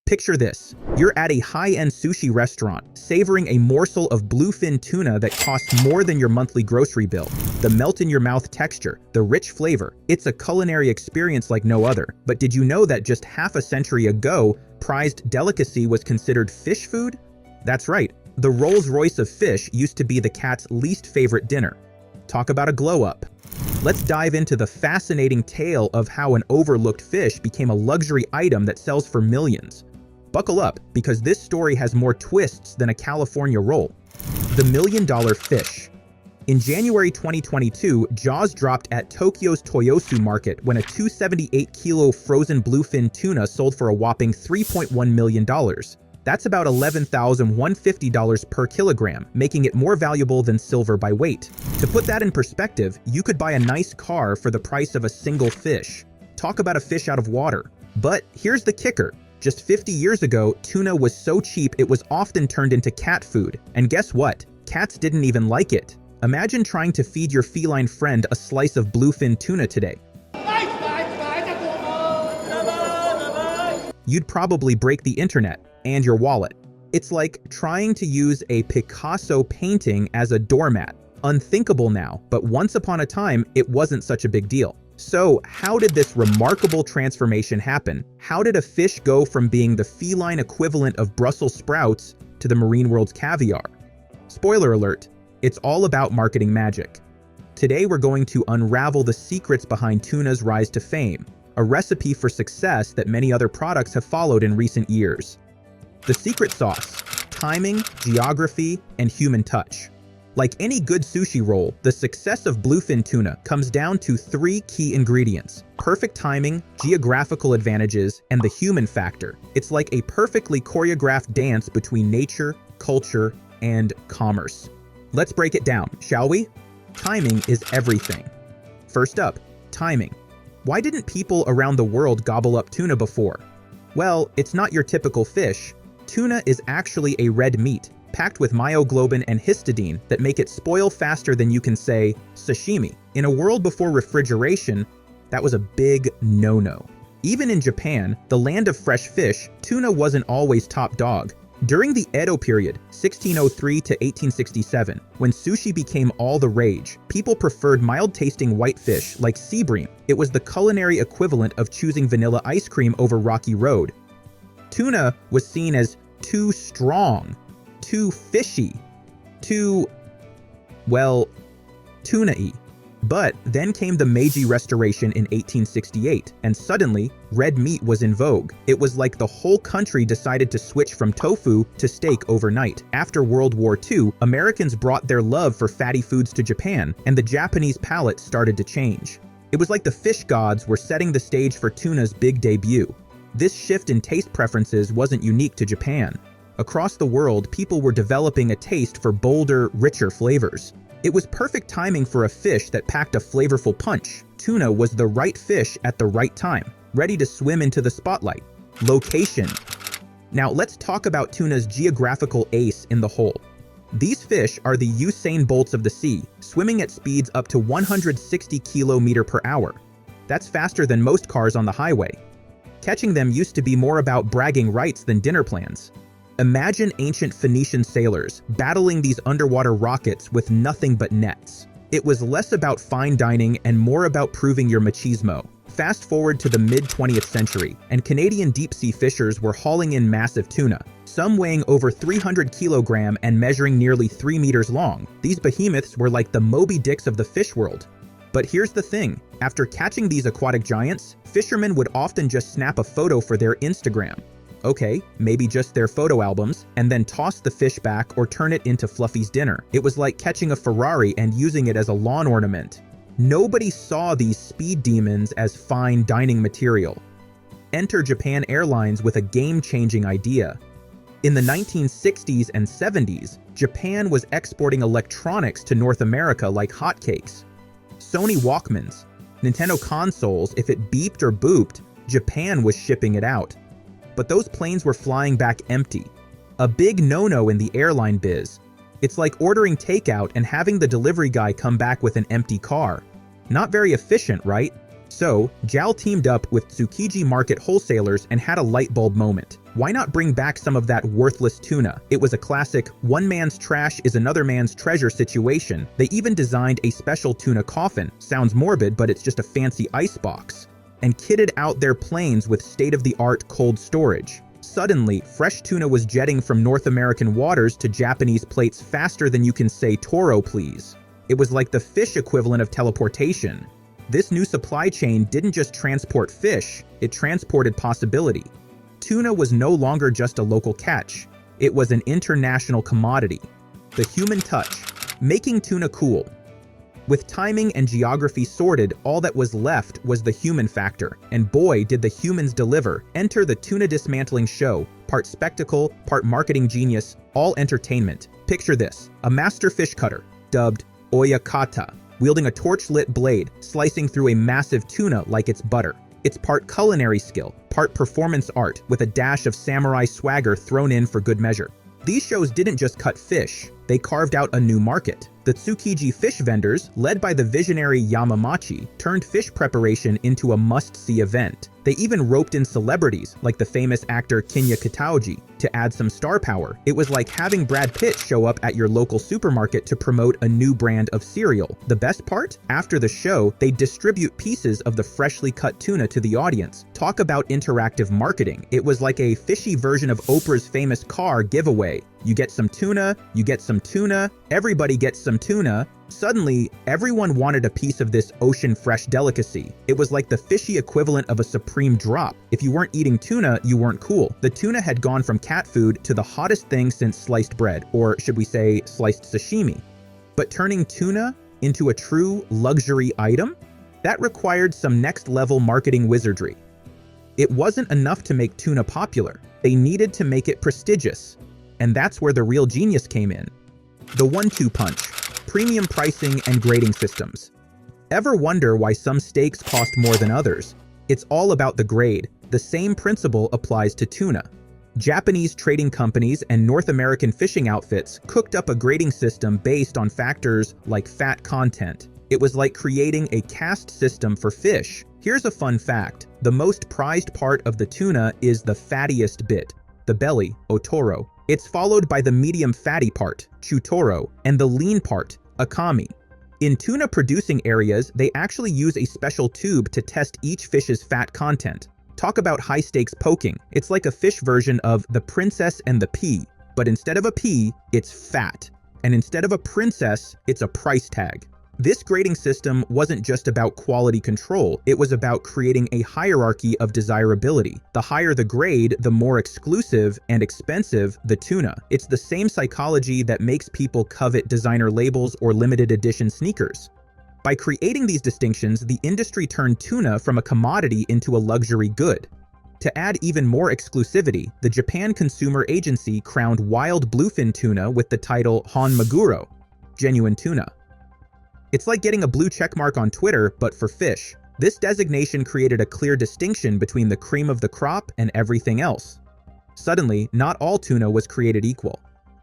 Picture this. You're at a high-end sushi restaurant, savoring a morsel of bluefin tuna that costs more than your monthly grocery bill. The melt-in-your-mouth texture, the rich flavor. It's a culinary experience like no other. But did you know that just half a century ago, prized delicacy was considered fish food? That's right. The Rolls-Royce of fish used to be the cat's least favorite dinner. Talk about a glow-up. Let's dive into the fascinating tale of how an overlooked fish became a luxury item that sells for millions. Buckle up, because this story has more twists than a California roll. The million-dollar fish. In January 2022, jaws dropped at Tokyo's Toyosu market when a 278-kilo frozen bluefin tuna sold for a whopping $3.1 million. That's about $11,150 per kilogram, making it more valuable than silver by weight. To put that in perspective, you could buy a nice car for the price of a single fish. Talk about a fish out of water. But here's the kicker. Just 50 years ago, tuna was so cheap it was often turned into cat food. And guess what? Cats didn't even like it. Imagine trying to feed your feline friend a slice of bluefin tuna today. You'd probably break the internet and your wallet. It's like trying to use a Picasso painting as a doormat. Unthinkable now, but once upon a time, it wasn't such a big deal. So, how did this remarkable transformation happen? How did a fish go from being the feline equivalent of Brussels sprouts to the marine world's caviar? Spoiler alert, it's all about marketing magic. Today we're going to unravel the secrets behind tuna's rise to fame, a recipe for success that many other products have followed in recent years. The secret sauce: timing, geography, and human touch. Like any good sushi roll, the success of bluefin tuna comes down to three key ingredients: perfect timing, geographical advantages, and the human factor. It's like a perfectly choreographed dance between nature, culture, and commerce. Let's break it down, shall we? Timing is everything. First up, timing. Why didn't people around the world gobble up tuna before? Well, it's not your typical fish. Tuna is actually a red meat, packed with myoglobin and histidine that make it spoil faster than you can say sashimi. In a world before refrigeration, that was a big no-no. Even in Japan, the land of fresh fish, tuna wasn't always top dog. During the Edo period, 1603 to 1867, when sushi became all the rage, people preferred mild-tasting white fish like sea bream. It was the culinary equivalent of choosing vanilla ice cream over Rocky Road. Tuna was seen as too strong, too fishy, too, well, tuna-y. But then came the Meiji Restoration in 1868, and suddenly, red meat was in vogue. It was like the whole country decided to switch from tofu to steak overnight. After World War II, Americans brought their love for fatty foods to Japan, and the Japanese palate started to change. It was like the fish gods were setting the stage for tuna's big debut. This shift in taste preferences wasn't unique to Japan. Across the world, people were developing a taste for bolder, richer flavors. It was perfect timing for a fish that packed a flavorful punch. Tuna was the right fish at the right time, ready to swim into the spotlight. Location. Now let's talk about tuna's geographical ace in the hole. These fish are the Usain Bolts of the sea, swimming at speeds up to 160 km/h. That's faster than most cars on the highway. Catching them used to be more about bragging rights than dinner plans. Imagine ancient Phoenician sailors battling these underwater rockets with nothing but nets. It was less about fine dining and more about proving your machismo. Fast forward to the mid-20th century, and Canadian deep-sea fishers were hauling in massive tuna, some weighing over 300 kilograms and measuring nearly 3 meters long. These behemoths were like the Moby Dicks of the fish world. But here's the thing, after catching these aquatic giants, fishermen would often just snap a photo for their Instagram. Okay, maybe just their photo albums, and then toss the fish back or turn it into Fluffy's dinner. It was like catching a Ferrari and using it as a lawn ornament. Nobody saw these speed demons as fine dining material. Enter Japan Airlines with a game-changing idea. In the 1960s and 70s, Japan was exporting electronics to North America like hotcakes. Sony Walkmans, Nintendo consoles, if it beeped or booped, Japan was shipping it out. But those planes were flying back empty. A big no-no in the airline biz. It's like ordering takeout and having the delivery guy come back with an empty car. Not very efficient, right? So, JAL teamed up with Tsukiji Market wholesalers and had a light bulb moment. Why not bring back some of that worthless tuna? It was a classic one man's trash is another man's treasure situation. They even designed a special tuna coffin. Sounds morbid, but it's just a fancy icebox. And kitted out their planes with state-of-the-art cold storage. Suddenly, fresh tuna was jetting from North American waters to Japanese plates faster than you can say Toro, please. It was like the fish equivalent of teleportation. This new supply chain didn't just transport fish, it transported possibility. Tuna was no longer just a local catch. It was an international commodity. The human touch, making tuna cool. With timing and geography sorted, all that was left was the human factor. And boy, did the humans deliver. Enter the tuna dismantling show, part spectacle, part marketing genius, all entertainment. Picture this, a master fish cutter, dubbed Oyakata, wielding a torch-lit blade, slicing through a massive tuna like it's butter. It's part culinary skill, part performance art, with a dash of samurai swagger thrown in for good measure. These shows didn't just cut fish, they carved out a new market. The Tsukiji fish vendors, led by the visionary Yamamachi, turned fish preparation into a must-see event. They even roped in celebrities, like the famous actor Kinya Kitauji, to add some star power. It was like having Brad Pitt show up at your local supermarket to promote a new brand of cereal. The best part? After the show, they distribute pieces of the freshly cut tuna to the audience. Talk about interactive marketing. It was like a fishy version of Oprah's famous car giveaway. You get some tuna, you get some tuna, everybody gets some tuna. Suddenly, everyone wanted a piece of this ocean-fresh delicacy. It was like the fishy equivalent of a supreme drop. If you weren't eating tuna, you weren't cool. The tuna had gone from cat food to the hottest thing since sliced bread, or should we say sliced sashimi. But turning tuna into a true luxury item? That required some next-level marketing wizardry. It wasn't enough to make tuna popular. They needed to make it prestigious. And that's where the real genius came in. The 1-2 punch, premium pricing and grading systems. Ever wonder why some steaks cost more than others? It's all about the grade. The same principle applies to tuna. Japanese trading companies and North American fishing outfits cooked up a grading system based on factors like fat content. It was like creating a caste system for fish. Here's a fun fact. The most prized part of the tuna is the fattiest bit, the belly, otoro. It's followed by the medium fatty part, chutoro, and the lean part, akami. In tuna producing areas, they actually use a special tube to test each fish's fat content. Talk about high stakes poking. It's like a fish version of The Princess and the Pea, but instead of a pea, it's fat. And instead of a princess, it's a price tag. This grading system wasn't just about quality control, it was about creating a hierarchy of desirability. The higher the grade, the more exclusive and expensive the tuna. It's the same psychology that makes people covet designer labels or limited edition sneakers. By creating these distinctions, the industry turned tuna from a commodity into a luxury good. To add even more exclusivity, the Japan Consumer Agency crowned wild bluefin tuna with the title Honmaguro, genuine tuna. It's like getting a blue checkmark on Twitter, but for fish. This designation created a clear distinction between the cream of the crop and everything else. Suddenly, not all tuna was created equal.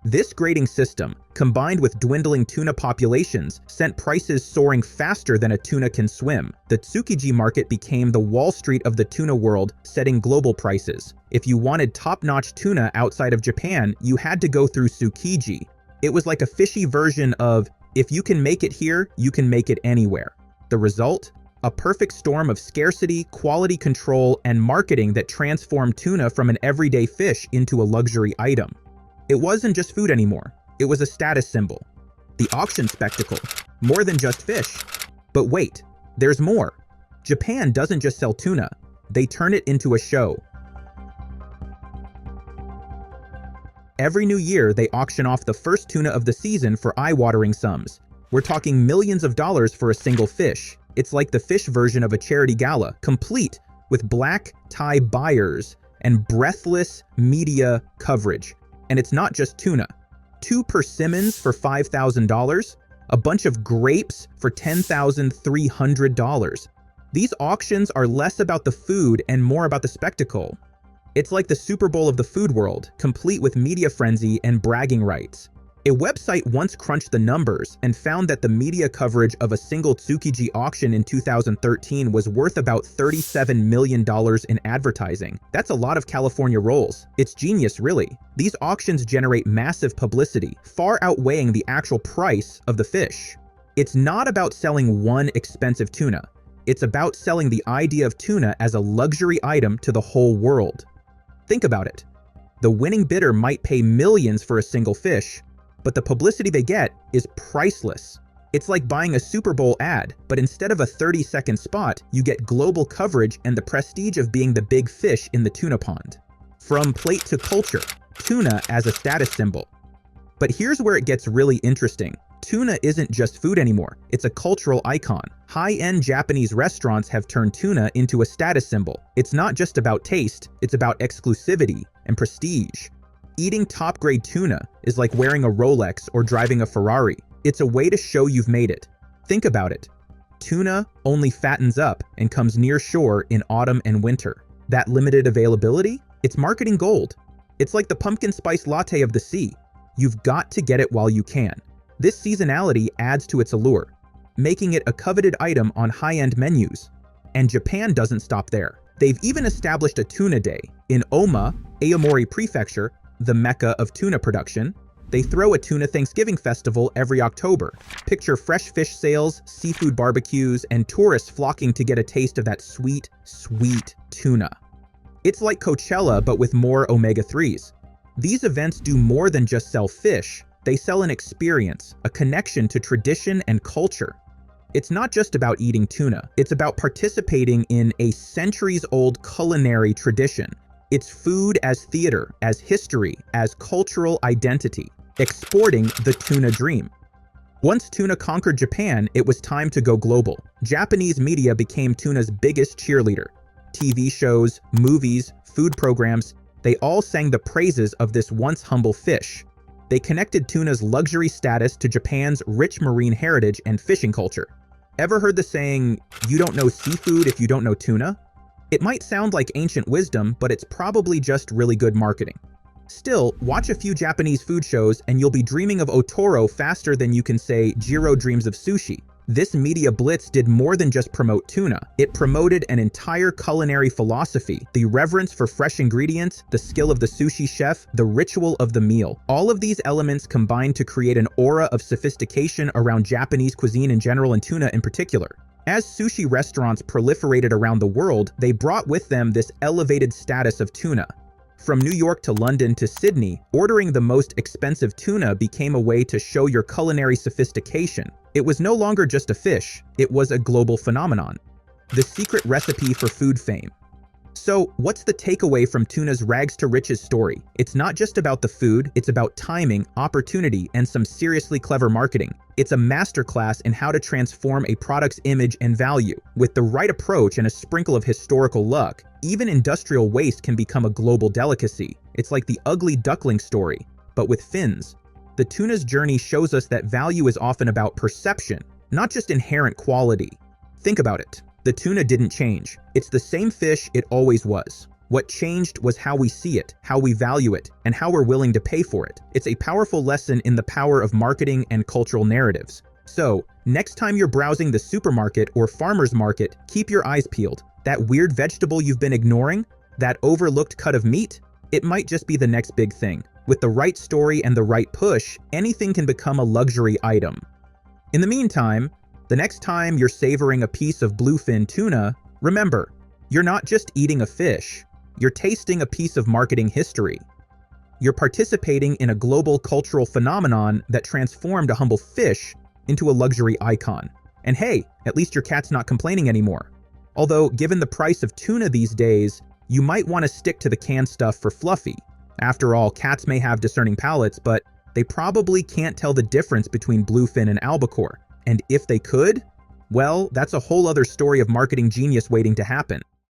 This grading system, combined with dwindling tuna populations, sent prices soaring faster than a tuna can swim. The Tsukiji market became the Wall Street of the tuna world, setting global prices. If you wanted top-notch tuna outside of Japan, you had to go through Tsukiji. It was like a fishy version of, if you can make it here, you can make it anywhere. The result? A perfect storm of scarcity, quality control, and marketing that transformed tuna from an everyday fish into a luxury item. It wasn't just food anymore. It was a status symbol. The auction spectacle. More than just fish. But wait, there's more. Japan doesn't just sell tuna. They turn it into a show. Every new year, they auction off the first tuna of the season for eye-watering sums. We're talking millions of dollars for a single fish. It's like the fish version of a charity gala, complete with black tie buyers and breathless media coverage. And it's not just tuna. 2 persimmons for $5,000, a bunch of grapes for $10,300. These auctions are less about the food and more about the spectacle. It's like the Super Bowl of the food world, complete with media frenzy and bragging rights. A website once crunched the numbers and found that the media coverage of a single Tsukiji auction in 2013 was worth about $37 million in advertising. That's a lot of California rolls. It's genius, really. These auctions generate massive publicity, far outweighing the actual price of the fish. It's not about selling one expensive tuna. It's about selling the idea of tuna as a luxury item to the whole world. Think about it. The winning bidder might pay millions for a single fish, but the publicity they get is priceless. It's like buying a Super Bowl ad, but instead of a 30-second spot, you get global coverage and the prestige of being the big fish in the tuna pond. From plate to culture, tuna as a status symbol. But here's where it gets really interesting. Tuna isn't just food anymore, it's a cultural icon. High-end Japanese restaurants have turned tuna into a status symbol. It's not just about taste, it's about exclusivity and prestige. Eating top-grade tuna is like wearing a Rolex or driving a Ferrari. It's a way to show you've made it. Think about it. Tuna only fattens up and comes near shore in autumn and winter. That limited availability? It's marketing gold. It's like the pumpkin spice latte of the sea. You've got to get it while you can. This seasonality adds to its allure, making it a coveted item on high-end menus. And Japan doesn't stop there. They've even established a tuna day. In Oma, Aomori Prefecture, the mecca of tuna production, they throw a tuna Thanksgiving festival every October. Picture fresh fish sales, seafood barbecues, and tourists flocking to get a taste of that sweet, sweet tuna. It's like Coachella, but with more omega-3s. These events do more than just sell fish. They sell an experience, a connection to tradition and culture. It's not just about eating tuna. It's about participating in a centuries-old culinary tradition. It's food as theater, as history, as cultural identity, exporting the tuna dream. Once tuna conquered Japan, it was time to go global. Japanese media became tuna's biggest cheerleader. TV shows, movies, food programs, they all sang the praises of this once humble fish. They connected tuna's luxury status to Japan's rich marine heritage and fishing culture. Ever heard the saying, "You don't know seafood if you don't know tuna"? It might sound like ancient wisdom, but it's probably just really good marketing. Still, watch a few Japanese food shows and you'll be dreaming of otoro faster than you can say Jiro dreams of sushi. This media blitz did more than just promote tuna. It promoted an entire culinary philosophy, the reverence for fresh ingredients, the skill of the sushi chef, the ritual of the meal. All of these elements combined to create an aura of sophistication around Japanese cuisine in general and tuna in particular. As sushi restaurants proliferated around the world, they brought with them this elevated status of tuna. From New York to London to Sydney, ordering the most expensive tuna became a way to show your culinary sophistication. It was no longer just a fish, it was a global phenomenon. The secret recipe for food fame. So, what's the takeaway from tuna's rags to riches story? It's not just about the food, it's about timing, opportunity, and some seriously clever marketing. It's a masterclass in how to transform a product's image and value. With the right approach and a sprinkle of historical luck, even industrial waste can become a global delicacy. It's like the ugly duckling story, but with fins. The tuna's journey shows us that value is often about perception, not just inherent quality. Think about it. The tuna didn't change. It's the same fish it always was. What changed was how we see it, how we value it, and how we're willing to pay for it. It's a powerful lesson in the power of marketing and cultural narratives. So, next time you're browsing the supermarket or farmer's market, keep your eyes peeled. That weird vegetable you've been ignoring, that overlooked cut of meat, it might just be the next big thing. With the right story and the right push, anything can become a luxury item. In the meantime, the next time you're savoring a piece of bluefin tuna, remember, you're not just eating a fish, you're tasting a piece of marketing history. You're participating in a global cultural phenomenon that transformed a humble fish into a luxury icon. And hey, at least your cat's not complaining anymore. Although, given the price of tuna these days, you might want to stick to the canned stuff for Fluffy. After all, cats may have discerning palates, but they probably can't tell the difference between bluefin and albacore. And if they could, well, that's a whole other story of marketing genius waiting to happen.